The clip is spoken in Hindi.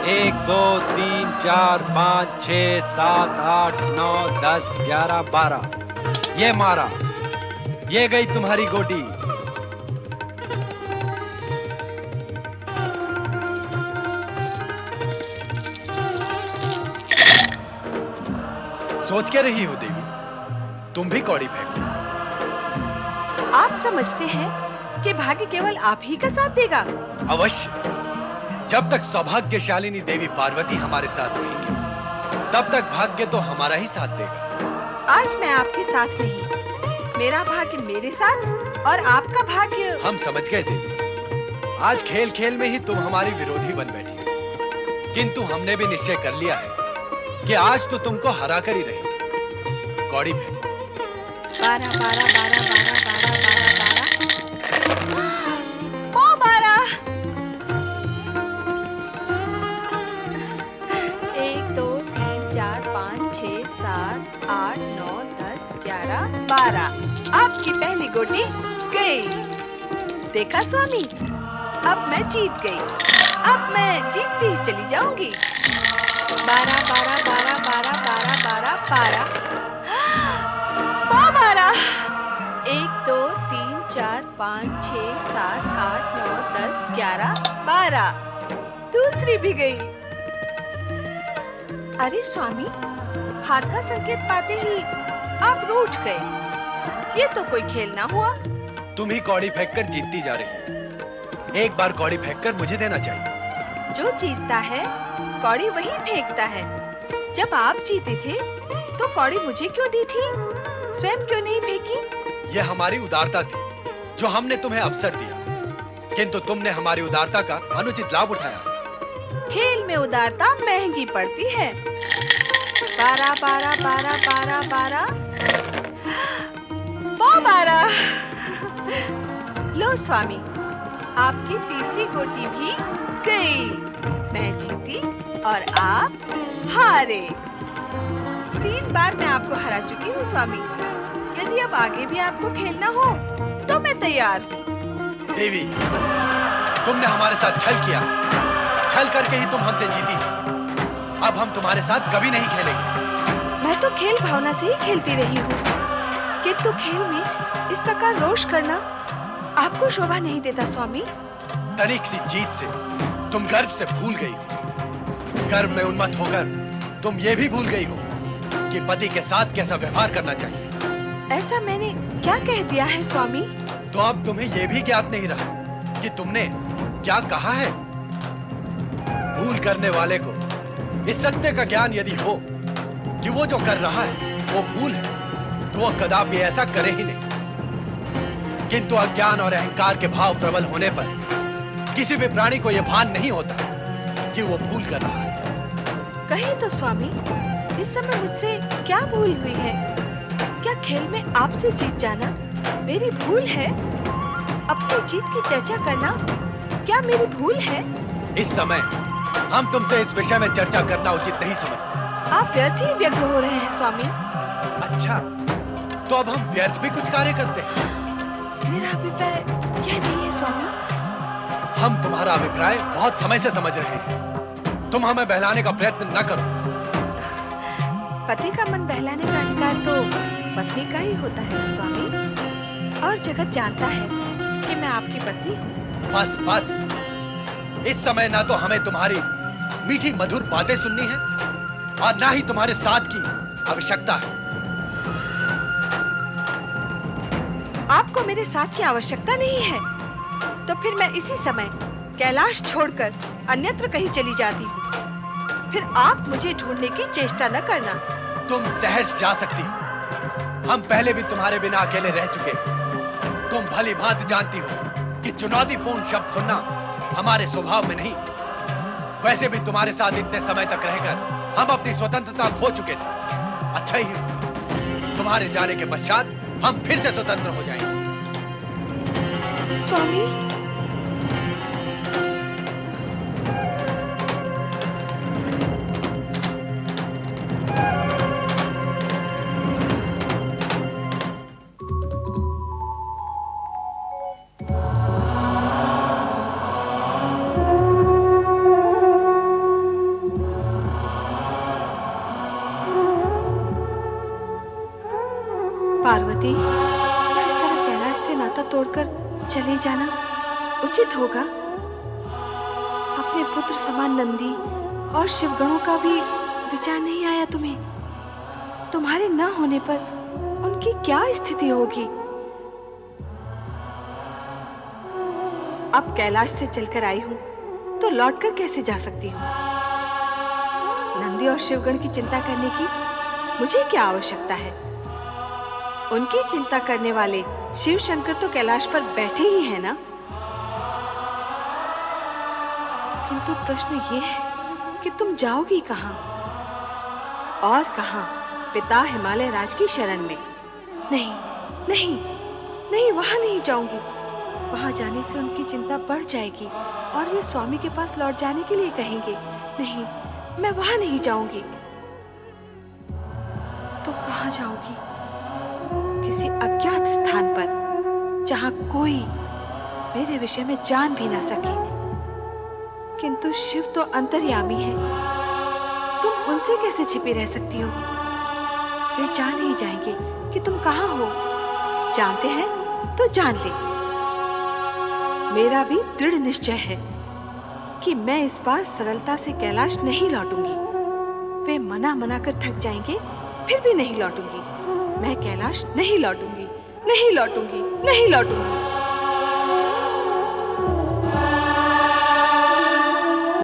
एक, दो, तीन, चार, पाँच, 6, 7, 8, 9, 10, 11, 12। ये मारा, ये गई तुम्हारी गोटी। सोच के रही हो देवी, तुम भी कौड़ी फेंको। आप समझते हैं कि भाग्य केवल आप ही का साथ देगा? अवश्य। जब तक सौभाग्यशालिनी देवी पार्वती हमारे साथ रहेंगी, तब तक भाग्य तो हमारा ही साथ देगा। आज मैं आपके साथ नहीं, मेरा भाग्य मेरे साथ और आपका भाग्य। हम समझ गए देवी, आज खेल खेल में ही तुम हमारी विरोधी बन बैठी हो। किंतु हमने भी निश्चय कर लिया है कि आज तो तुमको हरा कर ही रहेंगे। कौड़ी फेंको। 12, 12, 12, 12, 12, 12, 1, 2, 3, 4, 5, 6, 7, 8, 9, 10, 11, 12। आपकी पहली गोटी गई। देखा स्वामी, अब मैं जीत गई। अब मैं जीतती ही चली जाऊंगी। 12, 12, 12, 12, 12, 12, 12, 12। 1, 2, 3, 4, 5, 6, 7, 8, 9, 10, 11, 12। दूसरी भी गई। अरे स्वामी, हार का संकेत पाते ही आप रूठ गए। ये तो कोई खेल ना हुआ। तुम ही कौड़ी फेंककर जीतती जा रही हो। एक बार कौड़ी फेंककर मुझे देना चाहिए। जो जीतता है कौड़ी वही फेंकता है। जब आप जीते थे तो कौड़ी मुझे क्यों दी थी? स्वयं क्यों नहीं फेंकी? यह हमारी उदारता थी जो हमने तुम्हें अवसर दिया, किंतु तुमने हमारी उदारता का अनुचित लाभ उठाया। खेल में उदारता महंगी पड़ती है। 12, 12, 12, 12, 12, 12। लो स्वामी, आपकी तीसरी गोटी भी गई। मैं जीती और आप हारे। 3 बार मैं आपको हरा चुकी हूँ स्वामी। यदि अब आगे भी आपको खेलना हो तो मैं तैयार हूँ। देवी, तुमने हमारे साथ छल किया। छल करके ही तुम हमसे जीती। अब हम तुम्हारे साथ कभी नहीं खेलेंगे। मैं तो खेल भावना से ही खेलती रही हूँ, किंतु खेल में इस प्रकार रोष करना आपको शोभा नहीं देता स्वामी। तनिक सी जीत से तुम गर्व से भूल गई हो। गर्व में उन्मत्त होकर तुम ये भी भूल गई हो कि पति के साथ कैसा व्यवहार करना चाहिए। ऐसा मैंने क्या कह दिया है स्वामी? तो अब तुम्हें ये भी ज्ञात नहीं रहा कि तुमने क्या कहा है। भूल करने वाले को इस सत्य का ज्ञान यदि हो कि वो जो कर रहा है वो भूल है, तो वह कदापि ऐसा करे ही नहीं। किंतु अज्ञान और अहंकार के भाव प्रबल होने पर किसी भी प्राणी को यह भान नहीं होता कि वो भूल कर रहा है। कहिए तो स्वामी, इस समय मुझसे क्या भूल हुई है? क्या खेल में आपसे जीत जाना मेरी भूल है? अपनी जीत की चर्चा करना क्या मेरी भूल है? इस समय हम तुमसे इस विषय में चर्चा करना उचित नहीं समझते। आप व्यर्थ ही व्यग्र हो रहे हैं स्वामी। अच्छा, तो अब हम व्यर्थ भी कुछ कार्य करते हैं। मेरा अभिप्राय यह नहीं है स्वामी। हम तुम्हारा अभिप्राय बहुत समय से समझ रहे हैं। तुम हमें बहलाने का प्रयत्न न करो। पति का मन बहलाने का अधिकार तो पत्नी का ही होता है स्वामी, और जगत जानता है कि मैं आपकी पत्नी हूँ। बस बस, इस समय ना तो हमें तुम्हारी मीठी मधुर बातें सुननी है और ना ही तुम्हारे साथ की आवश्यकता है। आपको मेरे साथ की आवश्यकता नहीं है तो फिर मैं इसी समय कैलाश छोड़कर अन्यत्र कहीं चली जाती हूँ। फिर आप मुझे ढूंढने की चेष्टा न करना। तुम सहज जा सकती हो। हम पहले भी तुम्हारे बिना अकेले रह चुके हैं। तुम भली भांति जानती हो कि चुनौतीपूर्ण शब्द सुनना हमारे स्वभाव में नहीं। वैसे भी तुम्हारे साथ इतने समय तक रहकर हम अपनी स्वतंत्रता खो चुके थे। अच्छा ही हो, तुम्हारे जाने के पश्चात हम फिर से स्वतंत्र हो जाएंगे। स्वामी, नंदी, क्या इस तरह कैलाश से नाता तोड़कर चले जाना उचित होगा? अपने पुत्र समान नंदी और शिवगणों का भी विचार नहीं आया तुम्हें? तुम्हारे न होने पर उनकी क्या स्थिति होगी? अब कैलाश से चलकर आई हूं तो लौटकर कैसे जा सकती हूँ? नंदी और शिवगण की चिंता करने की मुझे क्या आवश्यकता है? उनकी चिंता करने वाले शिव शंकर तो कैलाश पर बैठे ही हैं ना। किंतु प्रश्न ये है कि तुम जाओगी कहाँ और कहाँ? पिता हिमालय राज की शरण में। नहीं नहीं नहीं, वहां नहीं जाऊंगी। वहां जाने से उनकी चिंता बढ़ जाएगी और वे स्वामी के पास लौट जाने के लिए कहेंगे। नहीं, मैं वहां नहीं जाऊंगी। तो कहां जाऊंगी? किसी अज्ञात स्थान पर जहां कोई मेरे विषय में जान भी ना सके। किंतु शिव तो अंतर्यामी है, तुम उनसे कैसे छिपी रह सकती हो? वे जान ही जाएंगे कि तुम कहां हो। जानते हैं तो जान ले। मेरा भी दृढ़ निश्चय है कि मैं इस बार सरलता से कैलाश नहीं लौटूंगी। वे मना मना कर थक जाएंगे, फिर भी नहीं लौटूंगी। मैं कैलाश नहीं लौटूंगी, नहीं लौटूंगी, नहीं लौटूंगी।